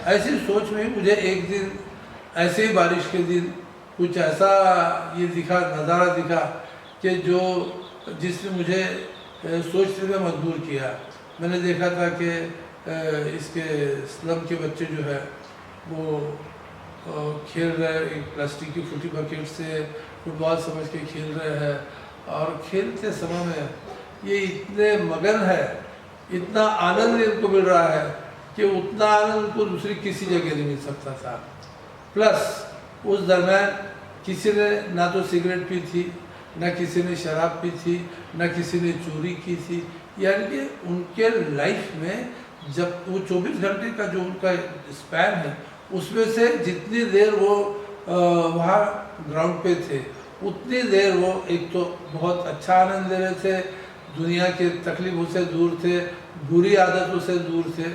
ऐसी सोच में मुझे एक दिन ऐसे ही बारिश के दिन कुछ ऐसा ये दिखा, नज़ारा दिखा कि जो जिसने मुझे सोचने में मजबूर किया। मैंने देखा था कि इसके स्लम के बच्चे जो है वो खेल रहे, एक प्लास्टिक की फूटी बकेट से फुटबॉल समझ के खेल रहे हैं, और खेलते समय में ये इतने मगन है, इतना आनंद इनको मिल रहा है कि उतना आनंद उनको दूसरी किसी जगह नहीं मिल सकता था। प्लस उस दरम्यान किसी ने ना तो सिगरेट पी थी, ना किसी ने शराब पी थी, ना किसी ने चोरी की थी। यानी कि उनके लाइफ में जब वो 24 घंटे का जो उनका स्पैन है, उसमें से जितनी देर वो वहाँ ग्राउंड पे थे, उतनी देर वो एक तो बहुत अच्छा आनंद ले रहे थे, दुनिया के तकलीफों से दूर थे, बुरी आदतों से दूर थे।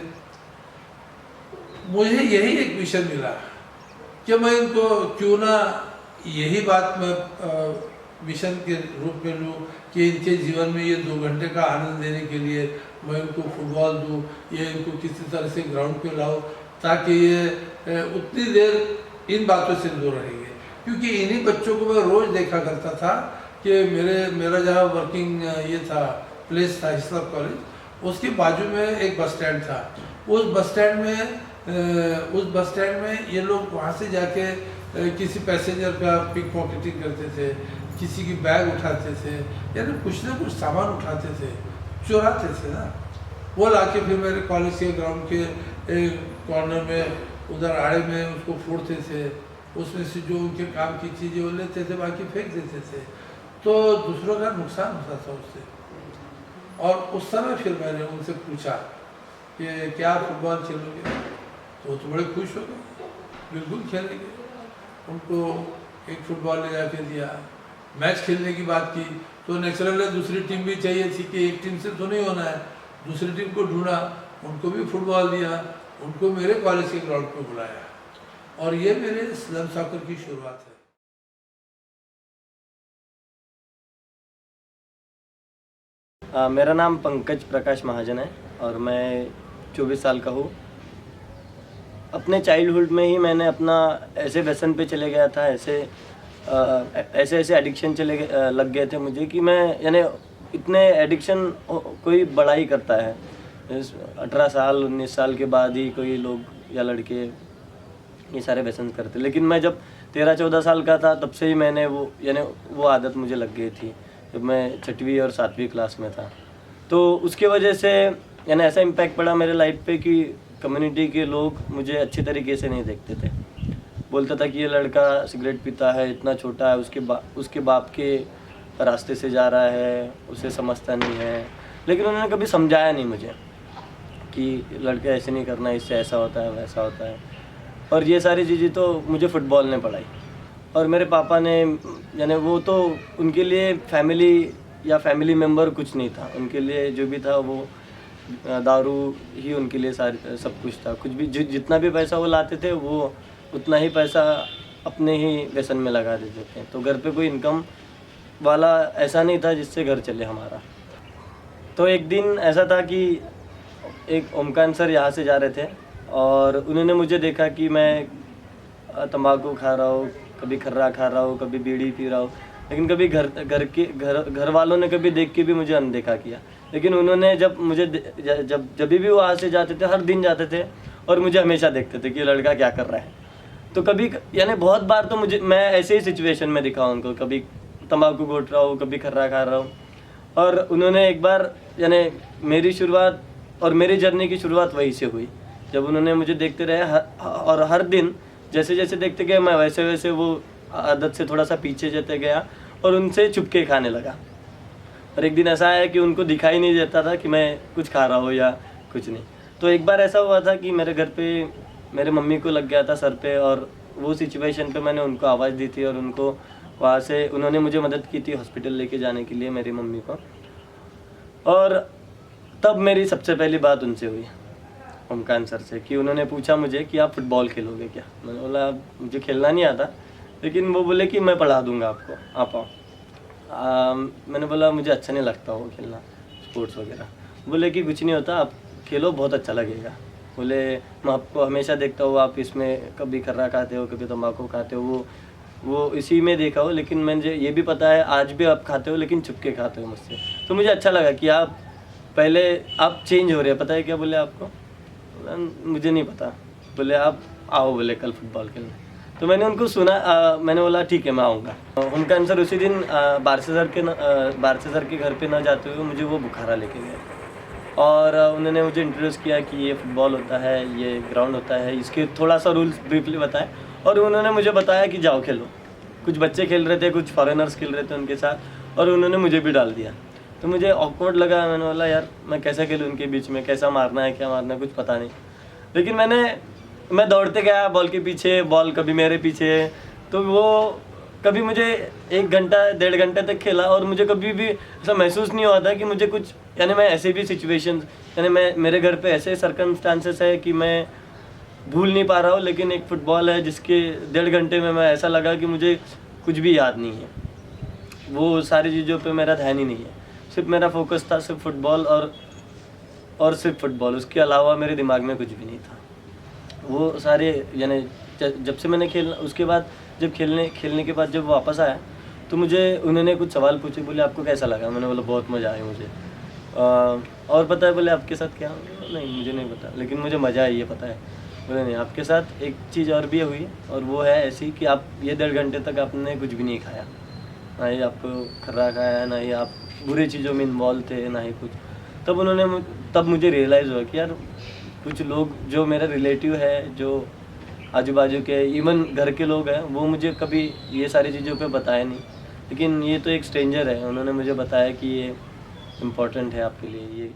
मुझे यही एक मिशन मिला कि मैं इनको क्यों ना यही बात मैं मिशन के रूप में लूँ कि इनके जीवन में ये 2 घंटे का आनंद देने के लिए मैं इनको फुटबॉल दूँ या इनको किसी तरह से ग्राउंड पे लाऊं, ताकि ये उतनी देर इन बातों से दूर रहेंगे। क्योंकि इन्हीं बच्चों को मैं रोज़ देखा करता था कि मेरा जहाँ वर्किंग ये था, प्लेस था हिस्लॉप कॉलेज, उसके बाजू में एक बस स्टैंड था। उस बस स्टैंड में ये लोग वहाँ से जाके किसी पैसेंजर का पिक पॉकेटिंग करते थे, किसी की बैग उठाते थे, यानी कुछ ना कुछ सामान उठाते थे, चुराते थे ना। वो लाके फिर मेरे कॉलेज के ग्राउंड के एक कॉर्नर में उधर आड़े में उसको फोड़ते थे, उसमें से जो उनके काम की चीज़ें वो लेते थे, बाकी फेंक देते थे, तो दूसरों का नुकसान होता था उससे। और उस समय फिर मैंने उनसे पूछा कि क्या फुटबॉल खेलोगे? तो बड़े खुश हो गए, बिल्कुल खेलेंगे। उनको एक फुटबॉल ले जाके दिया, मैच खेलने की बात की तो नेचुरल है दूसरी टीम भी चाहिए थी कि एक टीम से तो नहीं होना है, दूसरी टीम को ढूंढा, उनको भी फुटबॉल दिया, उनको मेरे कॉलेज के ग्राउंड पे बुलाया, और ये मेरे स्लम सॉकर की शुरुआत है। मेरा नाम पंकज प्रकाश महाजन है और मैं 24 साल का हूँ। अपने चाइल्डहुड में ही मैंने अपना ऐसे व्यसन पे चले गया था, ऐसे एडिक्शन लग गए थे मुझे कि मैं यानी इतने एडिक्शन कोई बड़ा ही करता है। 18 साल 19 साल के बाद ही कोई लोग या लड़के ये सारे व्यसन करते, लेकिन मैं जब 13-14 साल का था तब से ही मैंने वो आदत मुझे लग गई थी, जब मैं 6वीं और 7वीं क्लास में था। तो उसकी वजह से यानी ऐसा इम्पैक्ट पड़ा मेरे लाइफ पे कि कम्युनिटी के लोग मुझे अच्छे तरीके से नहीं देखते थे। बोलता था कि ये लड़का सिगरेट पीता है, इतना छोटा है, उसके बाप के रास्ते से जा रहा है, उसे समझता नहीं है। लेकिन उन्होंने कभी समझाया नहीं मुझे कि लड़का ऐसे नहीं करना, इससे ऐसा होता है वैसा होता है। और ये सारी चीज़ें तो मुझे फ़ुटबॉल ने पढ़ाई। और मेरे पापा ने यानी वो तो उनके लिए फैमिली मेम्बर कुछ नहीं था, उनके लिए जो भी था वो दारू ही उनके लिए सब कुछ था। कुछ भी जितना भी पैसा वो लाते थे वो उतना ही पैसा अपने ही व्यसन में लगा देते थे। तो घर पे कोई इनकम वाला ऐसा नहीं था जिससे घर चले हमारा। तो एक दिन ऐसा था कि एक ओमकान सर यहाँ से जा रहे थे और उन्होंने मुझे देखा कि मैं तंबाकू खा रहा हूँ, कभी खर्रा खा रहा हूँ, कभी बीड़ी पी रहा हूँ, लेकिन कभी घर वालों ने कभी देख के भी मुझे अनदेखा किया। लेकिन उन्होंने जब भी वो वहाँ से जाते थे, हर दिन जाते थे और मुझे हमेशा देखते थे कि ये लड़का क्या कर रहा है। तो कभी यानी बहुत बार तो मैं ऐसे ही सिचुएशन में दिखा उनको, कभी तंबाकू घोट रहा हूँ, कभी खर्रा खा रहा हूँ। और उन्होंने एक बार यानी मेरी शुरुआत और मेरी जर्नी की शुरुआत वहीं से हुई, जब उन्होंने मुझे देखते रहे और हर दिन जैसे जैसे देखते गए मैं वैसे वैसे वो आदत से थोड़ा सा पीछे जाते गया और उनसे चुपके खाने लगा। और एक दिन ऐसा आया कि उनको दिखाई नहीं देता था कि मैं कुछ खा रहा हूँ या कुछ नहीं। तो एक बार ऐसा हुआ था कि मेरे घर पे मेरे मम्मी को लग गया था सर पे, और वो सिचुएशन पे मैंने उनको आवाज़ दी थी और उनको वहाँ से उन्होंने मुझे मदद की थी हॉस्पिटल लेके जाने के लिए, मेरी मम्मी को। और तब मेरी सबसे पहली बात उनसे हुई, ओमकान सर से, कि उन्होंने पूछा मुझे कि आप फुटबॉल खेलोगे क्या। मैंने बोला मुझे खेलना नहीं आता, लेकिन वो बोले कि मैं पढ़ा दूंगा आपको, आप आओ। मैंने बोला मुझे अच्छा नहीं लगता वो खेलना, स्पोर्ट्स वगैरह। बोले कि कुछ नहीं होता, आप खेलो, बहुत अच्छा लगेगा। बोले मैं आपको हमेशा देखता हूँ, आप इसमें कभी खर्रा खाते हो, कभी तम्बाकू खाते हो, वो इसी में देखा हो, लेकिन मुझे ये भी पता है आज भी आप खाते हो, लेकिन छुप के खाते हो मुझसे। तो मुझे अच्छा लगा कि आप पहले आप चेंज हो रहे हैं। पता है क्या बोले आपको? बोला, मुझे नहीं पता। बोले आप आओ, बोले कल फुटबॉल खेलने। तो मैंने उनको सुना, मैंने बोला ठीक है मैं आऊँगा। उनका आंसर उसी दिन बारसे सर के घर पे ना जाते हुए मुझे वो बुखारा लेके गए और उन्होंने मुझे इंट्रोड्यूस किया कि ये फुटबॉल होता है, ये ग्राउंड होता है, इसके थोड़ा सा रूल्स ब्रीफली बताए और उन्होंने मुझे बताया कि जाओ खेलो। कुछ बच्चे खेल रहे थे, कुछ फॉरेनर्स खेल रहे थे उनके साथ, और उन्होंने मुझे भी डाल दिया। तो मुझे ऑकवर्ड लगा, मैंने बोला यार मैं कैसे खेलूँ उनके बीच में, कैसा मारना है, क्या मारना है, कुछ पता नहीं। लेकिन मैं दौड़ते गया बॉल के पीछे, बॉल कभी मेरे पीछे, तो वो कभी मुझे 1 घंटा 1.5 घंटे तक खेला और मुझे कभी भी ऐसा महसूस नहीं हुआ था कि मुझे कुछ, यानी मैं ऐसे भी सिचुएशन, यानी मेरे घर पे ऐसे सर्कमस्टांसेस है कि मैं भूल नहीं पा रहा हूँ, लेकिन एक फ़ुटबॉल है जिसके 1.5 घंटे में मैं ऐसा लगा कि मुझे कुछ भी याद नहीं है, वो सारी चीज़ों पे मेरा ध्यान ही नहीं है, सिर्फ मेरा फोकस था सिर्फ फुटबॉल और सिर्फ फुटबॉल, उसके अलावा मेरे दिमाग में कुछ भी नहीं था। वो सारे, यानी जब से मैंने खेलना, उसके बाद जब खेलने के बाद जब वापस आया तो मुझे उन्होंने कुछ सवाल पूछे, बोले आपको कैसा लगा? मैंने बोला बहुत मज़ा आया मुझे। और पता है बोले आपके साथ क्या? नहीं मुझे नहीं पता, लेकिन मुझे मज़ा आई ये पता है। बोले नहीं, आपके साथ एक चीज़ और भी हुई और वो है ऐसी कि आप ये 1.5 घंटे तक आपने कुछ भी नहीं खाया, ना ही आपको खर्रा खाया, ना ही आप बुरी चीज़ों में इन्वॉल्व थे, ना ही कुछ। तब मुझे रियलाइज़ हुआ कि यार कुछ लोग जो मेरा रिलेटिव है, जो आजू बाजू के इवन घर के लोग हैं, वो मुझे कभी ये सारी चीज़ों पे बताया नहीं, लेकिन ये तो एक स्ट्रेंजर है, उन्होंने मुझे बताया कि ये इम्पोर्टेंट है आपके लिए। ये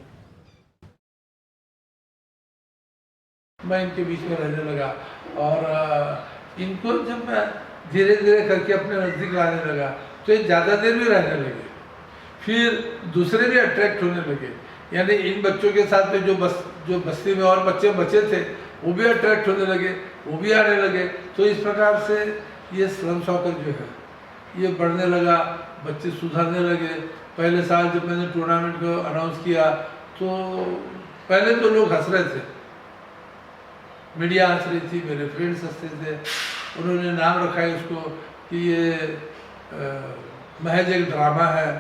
मैं इनके बीच में रहने लगा और इनको जब मैं धीरे धीरे करके अपने नज़दीक लाने लगा तो ये ज़्यादा देर भी रहने लगे, फिर दूसरे भी अट्रैक्ट होने लगे, यानी इन बच्चों के साथ में जो बस्ती में और बच्चे बचे थे वो भी अट्रैक्ट होने लगे, वो भी आने लगे। तो इस प्रकार से ये स्लम सॉकर जो है ये बढ़ने लगा, बच्चे सुधरने लगे। पहले साल जब मैंने टूर्नामेंट को अनाउंस किया तो पहले तो लोग हंस रहे थे, मीडिया हंस रही थी, मेरे फ्रेंड्स हंसते थे, उन्होंने नाम रखा है उसको कि ये महज एक ड्रामा है,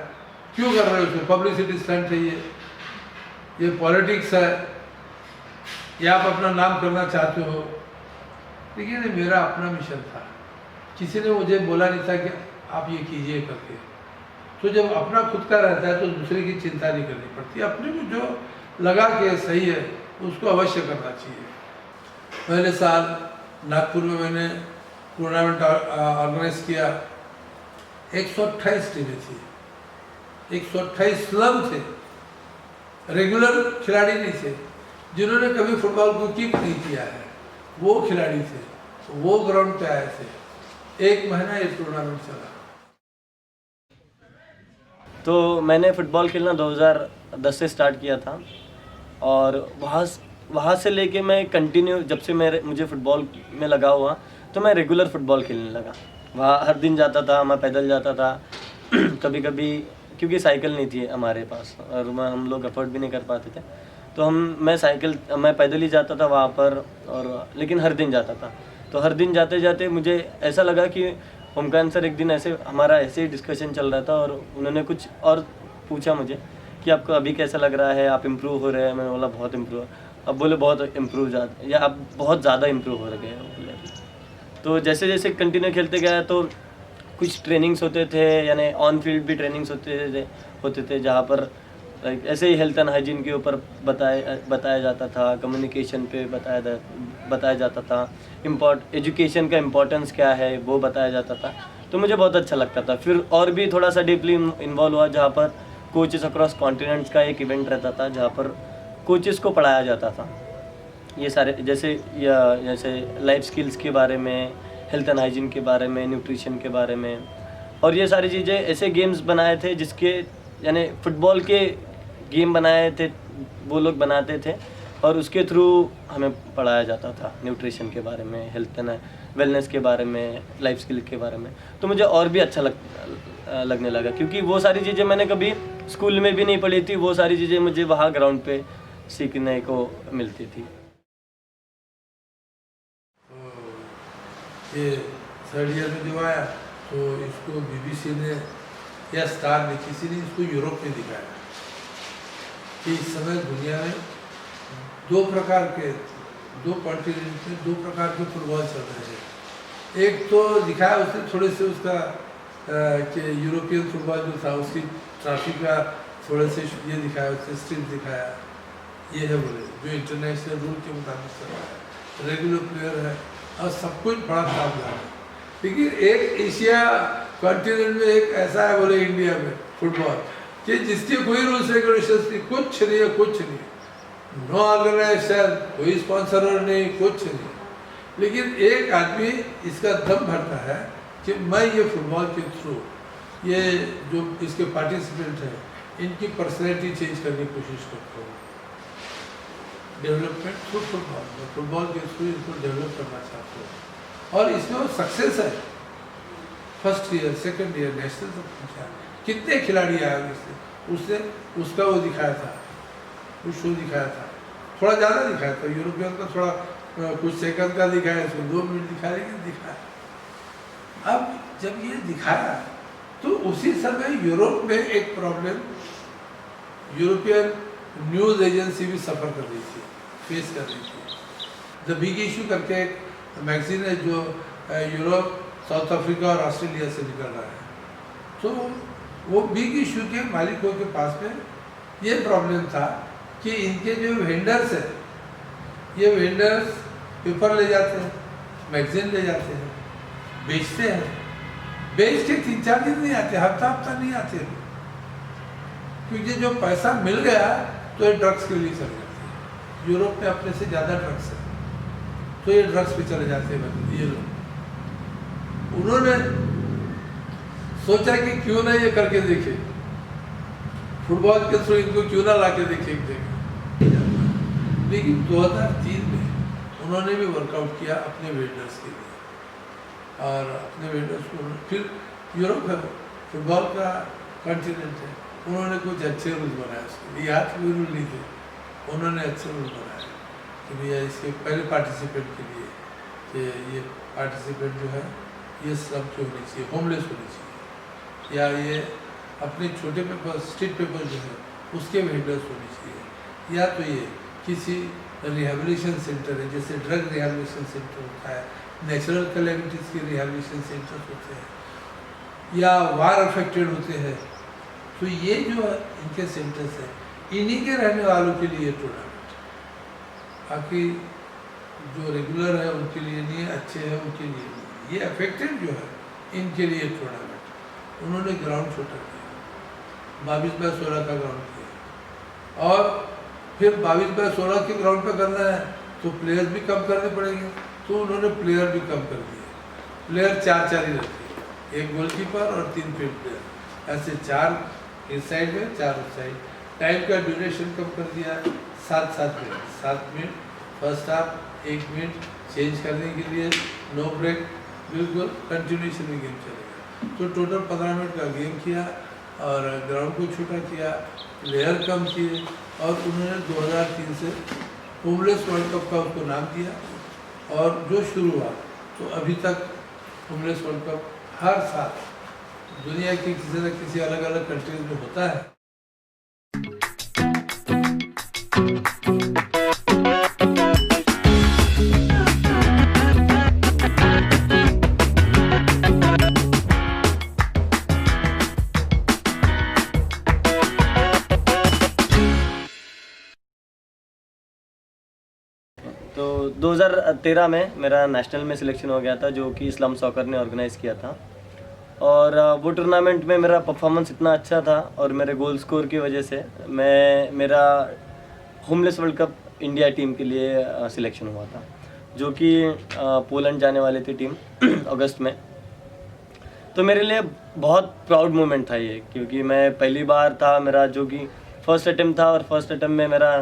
क्यों कर रहे हो उसको, पब्लिसिटी स्टंट है ये पॉलिटिक्स है, या आप अपना नाम करना चाहते हो। लेकिन ये मेरा अपना मिशन था, किसी ने मुझे बोला नहीं था कि आप ये कीजिए करके। तो जब अपना खुद का रहता है तो दूसरे की चिंता नहीं करनी पड़ती, अपने को जो लगा कि सही है उसको अवश्य करना चाहिए। पहले साल नागपुर में मैंने टूर्नामेंट ऑर्गेनाइज किया, 128 टीमें थी, 128 स्लम थे, रेगुलर खिलाड़ी नहीं थे, जिन्होंने कभी फुटबॉल को किक नहीं किया है, वो खिलाड़ी थे, वो ग्राउंड पे आए थे। 1 महीना ये टूर्नामेंट चला। तो मैंने फ़ुटबॉल खेलना 2010 से स्टार्ट किया था और वहाँ से लेके मैं कंटिन्यू, जब से मुझे फ़ुटबॉल में लगा हुआ तो मैं रेगुलर फ़ुटबॉल खेलने लगा। वहाँ हर दिन जाता था, मैं पैदल जाता था कभी कभी, क्योंकि साइकिल नहीं थी हमारे पास और हम लोग अफोर्ड भी नहीं कर पाते थे, तो मैं पैदल ही जाता था वहाँ पर, और लेकिन हर दिन जाता था। तो हर दिन जाते जाते मुझे ऐसा लगा कि ओमकार सर, एक दिन हमारा ऐसे ही डिस्कशन चल रहा था और उन्होंने कुछ और पूछा मुझे कि आपको अभी कैसा लग रहा है, आप इम्प्रूव हो रहे हैं? मैंने बोला बहुत इम्प्रूव। अब बोले बहुत इम्प्रूव या आप बहुत ज़्यादा इम्प्रूव हो गए बोले। तो जैसे जैसे कंटिन्यू खेलते गया तो कुछ ट्रेनिंग्स होते थे, यानी ऑन फील्ड भी ट्रेनिंग्स होते थे जहाँ पर ऐसे ही हेल्थ एंड हाइजीन के ऊपर बताया जाता था, कम्युनिकेशन पे बताया जाता था, एजुकेशन का इम्पोर्टेंस क्या है वो बताया जाता था। तो मुझे बहुत अच्छा लगता था। फिर और भी थोड़ा सा डीपली इन्वॉल्व हुआ, जहाँ पर कोचेस अक्रॉस कॉन्टिनेंट्स का एक इवेंट रहता था, जहाँ पर कोचेस को पढ़ाया जाता था ये सारे, जैसे लाइफ स्किल्स के बारे में, हेल्थ एंड हाइजीन के बारे में, न्यूट्रिशन के बारे में, और ये सारी चीज़ें। ऐसे गेम्स बनाए थे जिसके, यानी फ़ुटबॉल के गेम बनाए थे, वो लोग बनाते थे और उसके थ्रू हमें पढ़ाया जाता था न्यूट्रिशन के बारे में, हेल्थ एंड वेलनेस के बारे में, लाइफ स्किल के बारे में। तो मुझे और भी अच्छा लगने लगा, क्योंकि वो सारी चीज़ें मैंने कभी स्कूल में भी नहीं पढ़ी थी, वो सारी चीज़ें मुझे वहाँ ग्राउंड पे सीखने को मिलती थी। ये थर्ड ईयर में जब आया तो इसको BBC ने या स्टार ने, किसी ने इसको यूरोप में दिखाया कि इस समय दुनिया में दो कॉन्टिनेंट में दो प्रकार के फुटबॉल चल रहे हैं। एक तो दिखाया उसने थोड़े से उसका कि यूरोपियन फुटबॉल जो था उसकी ट्रैफिक का थोड़े से ये दिखाया, उससे स्ट्रिप दिखाया, ये है बोले जो इंटरनेशनल रूल के मुताबिक चल रहा है, रेगुलर प्लेयर है और सब कुछ बड़ा ताबला है। लेकिन एक एशिया कॉन्टिनेंट में एक ऐसा है बोले इंडिया में फुटबॉल कि जिसके कोई रूल्स रेगुलेशन नहीं, कुछ नहीं है, कुछ नहीं, नो ऑर्गेनाइजेशन, कोई स्पॉन्सर नहीं, कुछ नहीं। लेकिन एक आदमी इसका दम भरता है कि मैं ये फुटबॉल के थ्रू ये जो इसके पार्टिसिपेंट हैं इनकी पर्सनैलिटी चेंज करने की कोशिश करता हूँ, डेवलपमेंट थ्रू फुटबॉल के थ्रू इनको डेवलप करना चाहता हूँ। और इसमें वो सक्सेस है, first year second year national तक पहुँचा। कितने खिलाड़ी आए उसने उसका वो दिखाया था, वो शो दिखाया था, थोड़ा ज़्यादा दिखाया था, यूरोपियन का थोड़ा कुछ सेकंड का दिखाया, इसमें 2 मिनट दिखाया, लेकिन दिखाया। अब जब ये दिखाया तो उसी समय यूरोप में एक प्रॉब्लम यूरोपियन न्यूज़ एजेंसी भी सफ़र कर रही थी, फेस कर रही थी। द बिग इशू करके एक मैगजीन है जो यूरोप, साउथ अफ्रीका और ऑस्ट्रेलिया से निकल रहा है। तो वो बिग इशू के मालिकों के पास में ये प्रॉब्लम था कि इनके जो वेंडर्स हैं, ये वेंडर्स पेपर ले जाते हैं, मैगजीन ले जाते हैं, बेचते हैं, बेच के 3-4 दिन नहीं आते, हफ्ता नहीं आते, क्योंकि जो पैसा मिल गया तो ये ड्रग्स के लिए चले जाते हैं। यूरोप में अपने से ज़्यादा ड्रग्स है तो ये ड्रग्स पे चले जाते हैं ये लोग। उन्होंने सोचा कि क्यों ना ये करके देखे, फुटबॉल के थ्रू इनको क्यों ना ला के देखे एक जगह। लेकिन 2003 में उन्होंने भी वर्कआउट किया अपने वेंडर्स के लिए, और अपने वेंडर्स को फिर यूरोप है फुटबॉल का कॉन्टिनेंट है, उन्होंने कुछ अच्छे रूल बनाए उसके लिए। यहाँ कोई रूल नहीं थे, उन्होंने अच्छे रूल बनाए कि भैया इसके पहले पार्टिसिपेंट के लिए कि ये पार्टिसिपेंट जो है ये स्लम की होनी चाहिए, होमलेस होनी चाहिए, या ये अपने छोटे पेपर स्ट्रीट पेपर जो है उसके वेंडर्स होने चाहिए, या तो ये किसी रिहेबिलिटेशन सेंटर है, जैसे ड्रग रिहेबिलिटेशन सेंटर होता है, नेचुरल कैलेमिटीज़ के रिहेबिलिटेशन सेंटर्स होते हैं, या वार अफेक्टेड होते हैं। तो ये जो इनके सेंटर्स हैं इन्हीं के रहने वालों के लिए टूर्नामेंट, बाकी जो रेगुलर है उनके लिए नहीं, अच्छे हैं उनके लिए नहीं, ये अफेक्टेड जो है इनके लिए टूर्नामेंट। उन्होंने ग्राउंड छोटा किया, 22x16 का ग्राउंड किया, और फिर 22x16 के ग्राउंड पर करना है तो प्लेयर्स भी कम करने पड़ेंगे, तो उन्होंने प्लेयर भी कम कर दिए, प्लेयर 4-4 ही रखे, 1 गोलकीपर और 3 फील्ड प्लेयर, ऐसे 4 इस साइड में 4 उस साइड। टाइम का ड्यूरेशन कम कर दिया, 7 minute first half, 1 minute change करने के लिए, नो ब्रेक, बिल्कुल कंटिन्यूशन में गेम चलेगा। तो टोटल 15 मिनट का गेम किया और ग्राउंड को छोटा किया, प्लेयर कम किए, और उन्होंने 2003 से होमलेस वर्ल्ड कप का उसको नाम दिया। और जो शुरू हुआ तो अभी तक होमलेस वर्ल्ड कप हर साल दुनिया की किसी न किसी अलग अलग कंट्रीज में होता है। तो 2013 में मेरा नेशनल में सिलेक्शन हो गया था, जो कि इस्लाम सॉकर ने ऑर्गेनाइज़ किया था। और वो टूर्नामेंट में मेरा परफॉर्मेंस इतना अच्छा था और मेरे गोल स्कोर की वजह से मेरा homeless world cup India team के लिए सिलेक्शन हुआ था, जो कि पोलैंड जाने वाली थी टीम अगस्त में। तो मेरे लिए बहुत प्राउड मोमेंट था ये, क्योंकि मैं पहली बार था मेरा, जो कि फर्स्ट अटेम्प्ट था, और फर्स्ट अटेम्प्ट में मेरा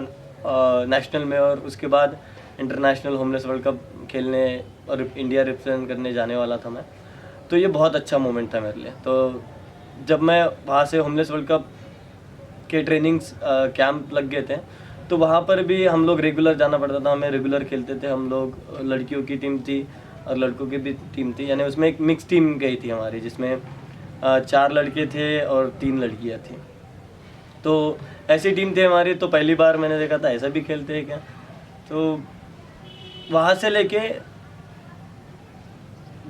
नेशनल में और उसके बाद इंटरनेशनल होमलेस वर्ल्ड कप खेलने और इंडिया रिप्रेजेंट करने जाने वाला था मैं। तो ये बहुत अच्छा मोमेंट था मेरे लिए। तो जब मैं वहाँ से होमलेस वर्ल्ड कप के ट्रेनिंग्स कैंप लग गए थे, तो वहाँ पर भी हम लोग रेगुलर जाना पड़ता था, हमें रेगुलर खेलते थे हम लोग। लड़कियों की टीम थी, और लड़कों की भी टीम थी, यानी उसमें एक मिक्स टीम गई थी हमारी, जिसमें 4 लड़के थे और 3 लड़कियां थी। तो ऐसी टीम थी हमारी, तो पहली बार मैंने देखा था ऐसा भी खेलते हैं क्या। तो वहाँ से लेके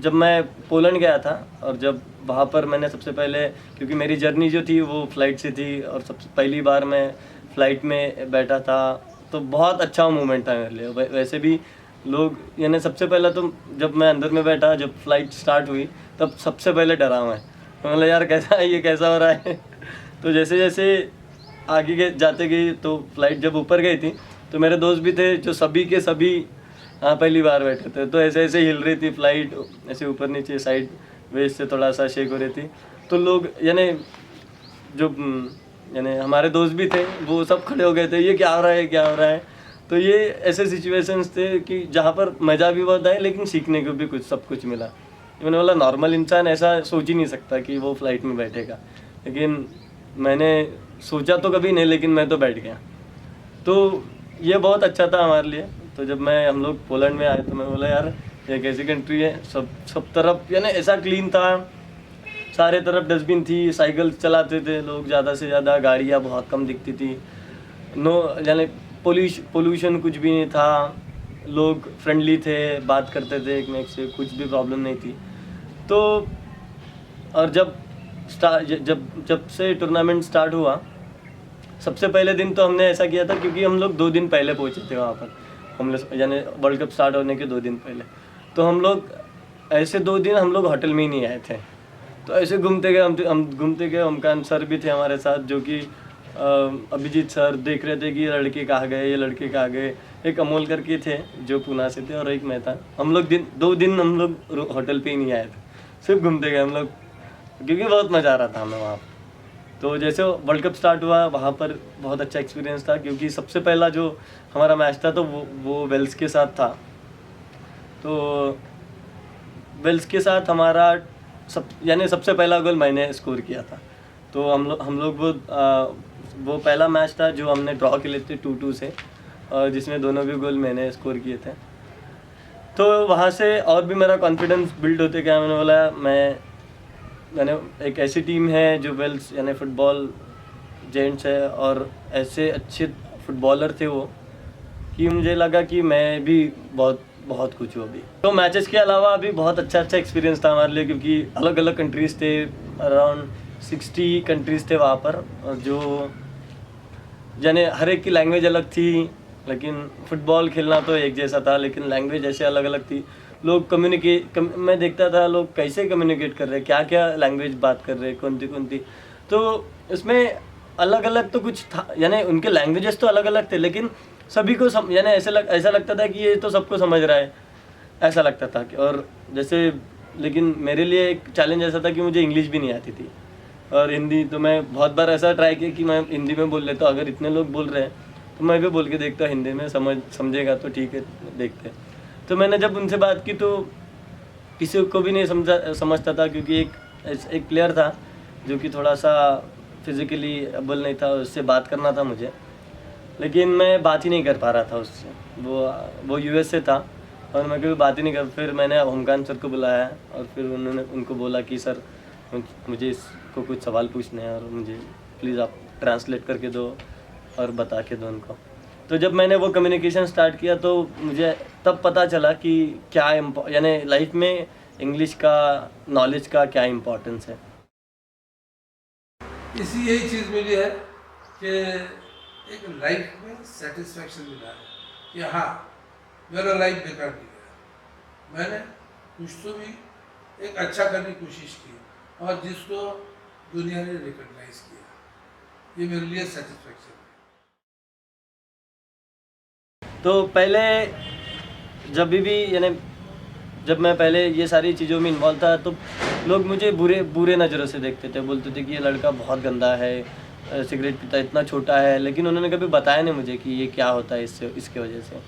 जब मैं पोलैंड गया था, और जब वहाँ पर मैंने सबसे पहले, क्योंकि मेरी जर्नी जो थी वो फ़्लाइट से थी और सबसे पहली बार मैं फ़्लाइट में बैठा था, तो बहुत अच्छा मोमेंट था मेरे लिए। वैसे भी लोग, यानी सबसे पहला तो जब मैं अंदर में बैठा, जब फ़्लाइट स्टार्ट हुई तब सबसे पहले डरा मैं, तो मतलब यार कैसा है, ये कैसा हो रहा है। तो जैसे जैसे आगे जाते गई, तो फ़्लाइट जब ऊपर गई थी तो मेरे दोस्त भी थे जो सभी के सभी पहली बार बैठे थे, तो ऐसे ऐसे हिल रही थी फ़्लाइट, ऐसे ऊपर नीचे साइड वेज से थोड़ा सा शेक हो रही थी। तो लोग, यानी जो यानी हमारे दोस्त भी थे, वो सब खड़े हो गए थे, ये क्या हो रहा है, क्या हो रहा है। तो ये ऐसे सिचुएशंस थे कि जहाँ पर मज़ा भी बहुत आया, लेकिन सीखने को भी सब कुछ मिला। मैंने बोला नॉर्मल इंसान ऐसा सोच ही नहीं सकता कि वो फ़्लाइट में बैठेगा, लेकिन मैंने सोचा तो कभी नहीं, लेकिन मैं तो बैठ गया। तो ये बहुत अच्छा था हमारे लिए। तो जब हम लोग पोलैंड में आए, तो मैं बोला यार ये कैसी कंट्री है, सब तरफ यानी ऐसा क्लीन था, सारे तरफ डस्टबिन थी, साइकिल चलाते थे लोग ज़्यादा से ज़्यादा, गाड़ियाँ बहुत कम दिखती थी, यानी पोल्यूशन कुछ भी नहीं था, लोग फ्रेंडली थे, बात करते थे एक में से, कुछ भी प्रॉब्लम नहीं थी। तो और जब से टूर्नामेंट स्टार्ट हुआ, सबसे पहले दिन तो हमने ऐसा किया था, क्योंकि हम लोग 2 दिन पहले पहुंचे थे वहाँ पर, हम लोग यानी वर्ल्ड कप स्टार्ट होने के 2 दिन पहले। तो हम लोग ऐसे 2 दिन हम लोग होटल में ही नहीं आए थे, तो ऐसे घूमते गए, हम घूमते गए। ओमकान सर भी थे हमारे साथ, जो कि अभिजीत सर देख रहे थे कि ये लड़के कहाँ गए, ये लड़के कहाँ गए। एक अमोल करके थे जो पुणे से थे, और एक मैं था। हम लोग 2 दिन हम लोग होटल पे ही नहीं आए थे, सिर्फ घूमते गए हम लोग, क्योंकि बहुत मज़ा आ रहा था हमें वहाँ। तो जैसे वर्ल्ड कप स्टार्ट हुआ, वहाँ पर बहुत अच्छा एक्सपीरियंस था, क्योंकि सबसे पहला जो हमारा मैच था तो वो वेल्स के साथ था। तो वेल्स के साथ हमारा यानी सबसे पहला गोल मैंने स्कोर किया था। तो हम लोग वो पहला मैच था जो हमने ड्रॉ के लिए थे 2-2 से, और जिसमें दोनों भी गोल मैंने स्कोर किए थे। तो वहाँ से और भी मेरा कॉन्फिडेंस बिल्ड होते गया। मैंने बोला मैंने एक ऐसी टीम है जो वेल्स यानी फुटबॉल जेंट्स है, और ऐसे अच्छे फुटबॉलर थे वो, कि मुझे लगा कि मैं भी बहुत कुछ हूँ अभी। तो मैचेस के अलावा भी बहुत अच्छा एक्सपीरियंस था हमारे लिए, क्योंकि अलग अलग कंट्रीज़ थे, अराउंड 60 कंट्रीज़ थे वहाँ पर, और जो यानी हर एक की लैंग्वेज अलग थी, लेकिन फुटबॉल खेलना तो एक जैसा था, लेकिन लैंग्वेज ऐसे अलग अलग थी। लोग मैं देखता था लोग कैसे कम्युनिकेट कर रहे हैं, क्या क्या लैंग्वेज बात कर रहे हैं, कौन सी। तो इसमें अलग अलग तो कुछ था, यानी उनके लैंग्वेजेस तो अलग अलग थे, लेकिन सभी को यानी ऐसा लगता था कि ये तो सबको समझ रहा है, ऐसा लगता था। और जैसे, लेकिन मेरे लिए एक चैलेंज ऐसा था कि मुझे इंग्लिश भी नहीं आती थी, और हिंदी तो मैं बहुत बार ऐसा ट्राई किया कि मैं हिंदी में बोल लेता, अगर इतने लोग बोल रहे हैं तो मैं भी बोल के देखता हिंदी में, समझेगा तो ठीक है, देखते। तो मैंने जब उनसे बात की तो किसी को भी नहीं समझता था, क्योंकि एक प्लेयर था जो कि थोड़ा सा फिज़िकली एबल नहीं था, उससे बात करना था मुझे, लेकिन मैं बात ही नहीं कर पा रहा था उससे। वो यूएस से था, और मैं कभी बात ही नहीं कर। फिर मैंने ओमकान सर को बुलाया, और फिर उन्होंने उनको बोला कि सर मुझे इसको कुछ सवाल पूछने हैं, और मुझे प्लीज़ आप ट्रांसलेट करके दो और बता के दो उनको। तो जब मैंने वो कम्युनिकेशन स्टार्ट किया, तो मुझे तब पता चला कि क्या यानी लाइफ में इंग्लिश का नॉलेज का क्या इम्पोर्टेंस है। इसी यही चीज़ मिली है कि एक लाइफ में सेटिस्फैक्शन मिला है कि हाँ मेरा लाइफ बेकार नहीं गया, मैंने कुछ तो भी एक अच्छा करने की कोशिश की, और जिसको दुनिया ने रिकॉग्नाइज किया, ये मेरे लिए सेटिस्फैक्शन है। तो पहले जब मैं पहले ये सारी चीज़ों में इन्वॉल्व था, तो लोग मुझे बुरे नज़रों से देखते थे, बोलते थे कि ये लड़का बहुत गंदा है, सिगरेट पीता, इतना छोटा है। लेकिन उन्होंने कभी बताया नहीं मुझे कि ये क्या होता है इसके वजह से।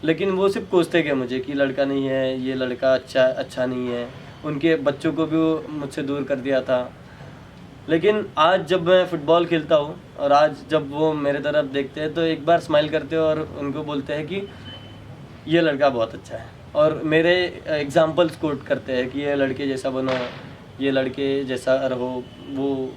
लेकिन वो सिर्फ कोसते गए मुझे कि लड़का नहीं है, ये लड़का अच्छा नहीं है। उनके बच्चों को भी वो मुझसे दूर कर दिया था। लेकिन आज जब मैं फ़ुटबॉल खेलता हूँ, और आज जब वो मेरे तरफ देखते हैं, तो एक बार स्माइल करते हैं और उनको बोलते हैं कि ये लड़का बहुत अच्छा है। और मेरे एग्जाम्पल्स कोट करते हैं कि ये लड़के जैसा बनो, ये लड़के जैसा रहो, वो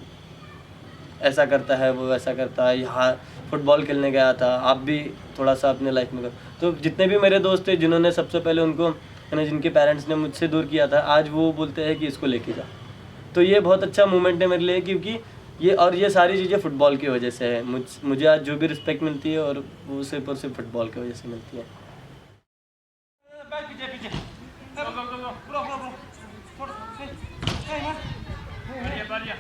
ऐसा करता है, वो ऐसा करता है, यहाँ फुटबॉल खेलने गया था, आप भी थोड़ा सा अपने लाइफ में करो। तो जितने भी मेरे दोस्त थे जिन्होंने सबसे पहले उनको यानी जिनके पेरेंट्स ने मुझसे दूर किया था, आज वो बोलते हैं कि इसको लेके जा। तो ये बहुत अच्छा मोमेंट है मेरे लिए, क्योंकि ये सारी चीज़ें फुटबॉल की वजह से है। मुझे आज जो भी रिस्पेक्ट मिलती है और वो सिर्फ और सिर्फ फुटबॉल की वजह से मिलती है। बढ़िया